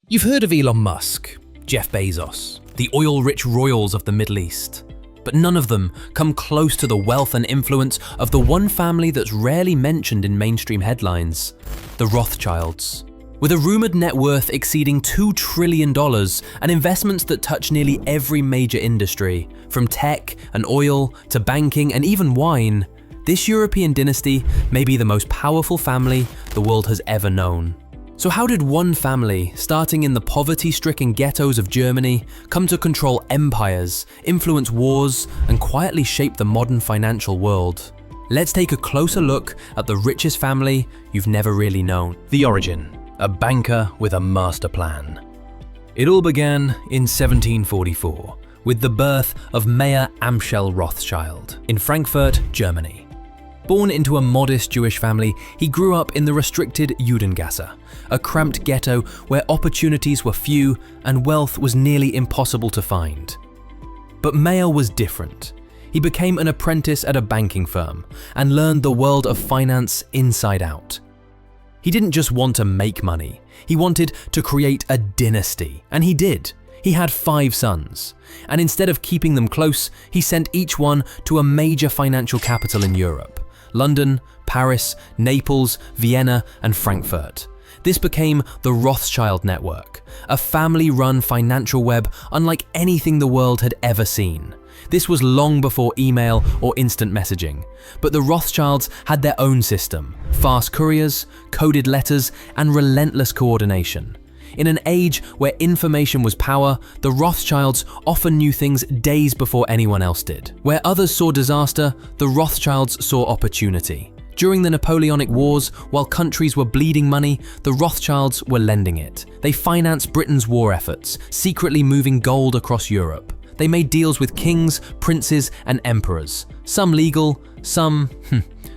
You've heard of Elon Musk, Jeff Bezos, the oil-rich royals of the Middle East. But none of them come close to the wealth and influence of the one family that's rarely mentioned in mainstream headlines, the Rothschilds. With a rumored net worth exceeding $2 trillion and investments that touch nearly every major industry, from tech and oil to banking and even wine, this European dynasty may be the most powerful family the world has ever known. So how did one family, starting in the poverty-stricken ghettos of Germany, come to control empires, influence wars, and quietly shape the modern financial world? Let's take a closer look at the richest family you've never really known. The origin: a banker with a master plan. It all began in 1744 with the birth of Mayer Amschel Rothschild in Frankfurt, Germany. Born into a modest Jewish family, he grew up in the restricted Judengasse, a cramped ghetto where opportunities were few and wealth was nearly impossible to find. But Mayer was different. He became an apprentice at a banking firm and learned the world of finance inside out. He didn't just want to make money, he wanted to create a dynasty, and he did. He had 5 sons, and instead of keeping them close, he sent each one to a major financial capital in Europe: London, Paris, Naples, Vienna, and Frankfurt. This became the Rothschild network, a family-run financial web unlike anything the world had ever seen. This was long before email or instant messaging, but the Rothschilds had their own system: fast couriers, coded letters, and relentless coordination. In an age where information was power, the Rothschilds often knew things days before anyone else did. Where others saw disaster, the Rothschilds saw opportunity. During the Napoleonic Wars, while countries were bleeding money, the Rothschilds were lending it. They financed Britain's war efforts, secretly moving gold across Europe. They made deals with kings, princes, and emperors. Some legal, some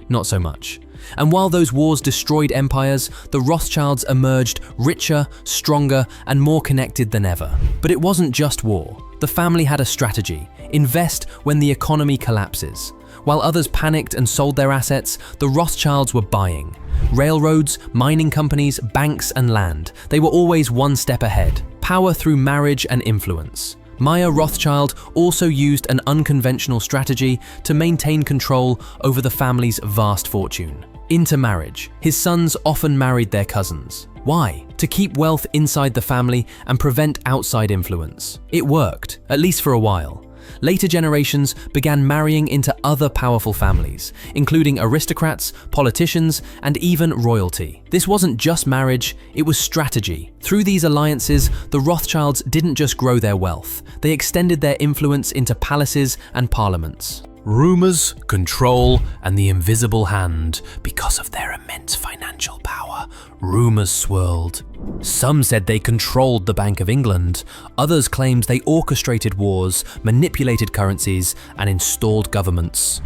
not so much. And while those wars destroyed empires, the Rothschilds emerged richer, stronger, and more connected than ever. But it wasn't just war. The family had a strategy: invest when the economy collapses. While others panicked and sold their assets, the Rothschilds were buying. Railroads, mining companies, banks, and land. They were always one step ahead. Power through marriage and influence. Mayer Rothschild also used an unconventional strategy to maintain control over the family's vast fortune. Intermarriage. His sons often married their cousins. Why? To keep wealth inside the family and prevent outside influence. It worked, at least for a while. Later generations began marrying into other powerful families, including aristocrats, politicians, and even royalty. This wasn't just marriage, it was strategy. Through these alliances, the Rothschilds didn't just grow their wealth, they extended their influence into palaces and parliaments. Rumors, control, and the invisible hand. Because of their immense financial power, rumors swirled. Some said they controlled the Bank of England. Others claimed they orchestrated wars, manipulated currencies, and installed governments.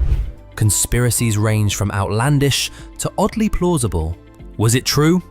Conspiracies ranged from outlandish to oddly plausible. Was it true?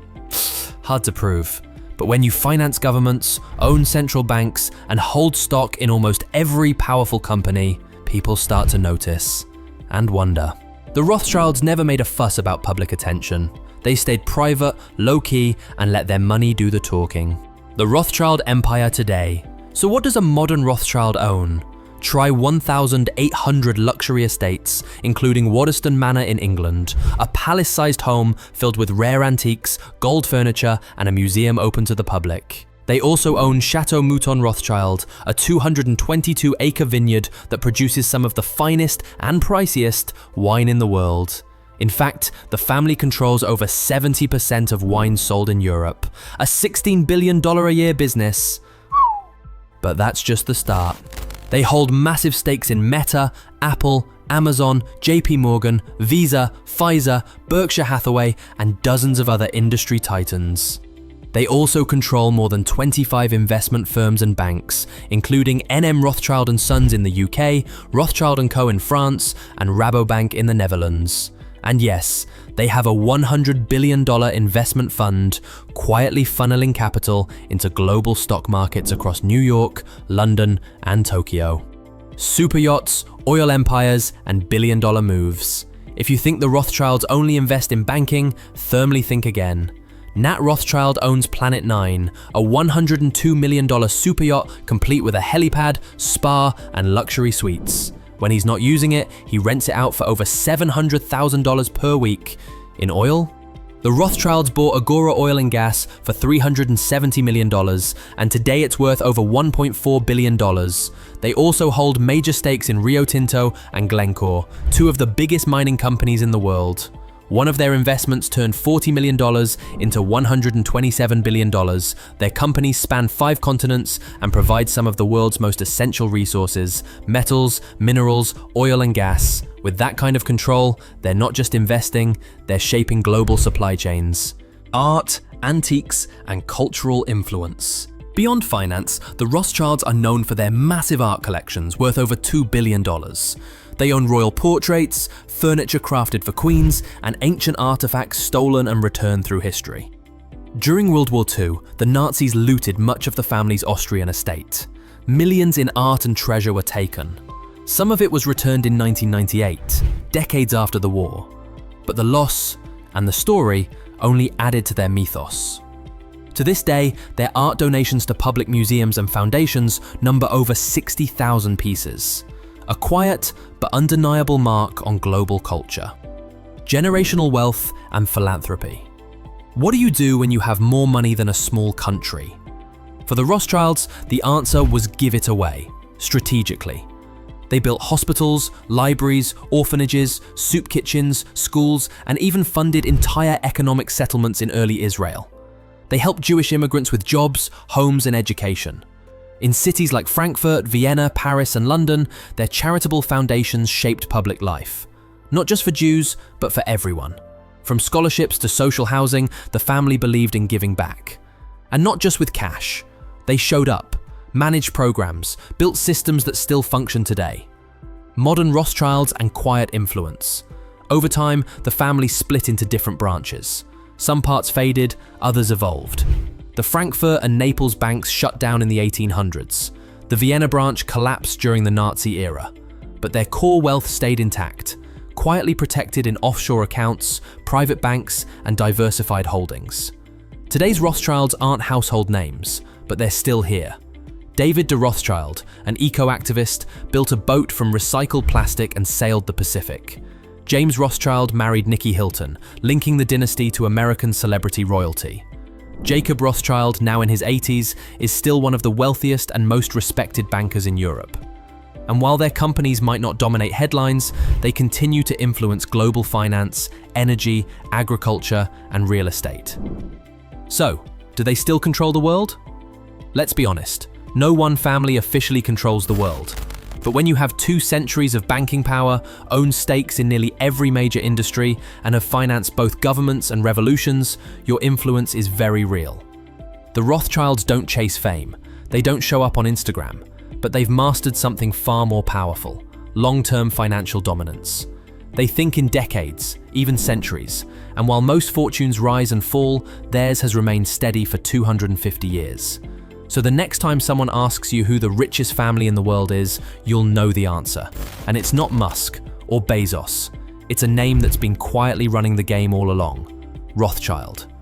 Hard to prove. But when you finance governments, own central banks, and hold stock in almost every powerful company, people start to notice and wonder. The Rothschilds never made a fuss about public attention. They stayed private, low-key, and let their money do the talking. The Rothschild Empire today. So what does a modern Rothschild own? Try 1,800 luxury estates, including Waddesdon Manor in England, a palace-sized home filled with rare antiques, gold furniture, and a museum open to the public. They also own Chateau Mouton Rothschild, a 222-acre vineyard that produces some of the finest and priciest wine in the world. In fact, the family controls over 70% of wine sold in Europe, a $16 billion a year business. But that's just the start. They hold massive stakes in Meta, Apple, Amazon, JP Morgan, Visa, Pfizer, Berkshire Hathaway, and dozens of other industry titans. They also control more than 25 investment firms and banks, including NM Rothschild & Sons in the UK, Rothschild & Co in France, and Rabobank in the Netherlands. And yes, they have a $100 billion investment fund, quietly funneling capital into global stock markets across New York, London, and Tokyo. Super yachts, oil empires, and billion-dollar moves. If you think the Rothschilds only invest in banking, firmly think again. Nat Rothschild owns Planet 9, a $102 million superyacht complete with a helipad, spa, and luxury suites. When he's not using it, he rents it out for over $700,000 per week. In oil? The Rothschilds bought Agora Oil and Gas for $370 million, and today it's worth over $1.4 billion. They also hold major stakes in Rio Tinto and Glencore, two of the biggest mining companies in the world. One of their investments turned $40 million into $127 billion. Their companies span 5 continents and provide some of the world's most essential resources: metals, minerals, oil and gas. With that kind of control, they're not just investing, they're shaping global supply chains. Art, antiques, and cultural influence. Beyond finance, the Rothschilds are known for their massive art collections worth over $2 billion. They own royal portraits, furniture crafted for queens, and ancient artifacts stolen and returned through history. During World War II, the Nazis looted much of the family's Austrian estate. Millions in art and treasure were taken. Some of it was returned in 1998, decades after the war. But the loss and the story only added to their mythos. To this day, their art donations to public museums and foundations number over 60,000 pieces. A quiet but undeniable mark on global culture. Generational wealth and philanthropy. What do you do when you have more money than a small country? For the Rothschilds, the answer was give it away, strategically. They built hospitals, libraries, orphanages, soup kitchens, schools, and even funded entire economic settlements in early Israel. They helped Jewish immigrants with jobs, homes, and education. In cities like Frankfurt, Vienna, Paris, and London, their charitable foundations shaped public life. Not just for Jews, but for everyone. From scholarships to social housing, the family believed in giving back. And not just with cash. They showed up, managed programs, built systems that still function today. Modern Rothschilds and quiet influence. Over time, the family split into different branches. Some parts faded, others evolved. The Frankfurt and Naples banks shut down in the 1800s. The Vienna branch collapsed during the Nazi era. But their core wealth stayed intact, quietly protected in offshore accounts, private banks, and diversified holdings. Today's Rothschilds aren't household names, but they're still here. David de Rothschild, an eco-activist, built a boat from recycled plastic and sailed the Pacific. James Rothschild married Nikki Hilton, linking the dynasty to American celebrity royalty. Jacob Rothschild, now in his 80s, is still one of the wealthiest and most respected bankers in Europe. And while their companies might not dominate headlines, they continue to influence global finance, energy, agriculture, and real estate. So, do they still control the world? Let's be honest, no one family officially controls the world. But when you have 2 centuries of banking power, own stakes in nearly every major industry, and have financed both governments and revolutions, your influence is very real. The Rothschilds don't chase fame. They don't show up on Instagram. But they've mastered something far more powerful: long-term financial dominance. They think in decades, even centuries, and while most fortunes rise and fall, theirs has remained steady for 250 years. So the next time someone asks you who the richest family in the world is, you'll know the answer. And it's not Musk or Bezos. It's a name that's been quietly running the game all along: Rothschild.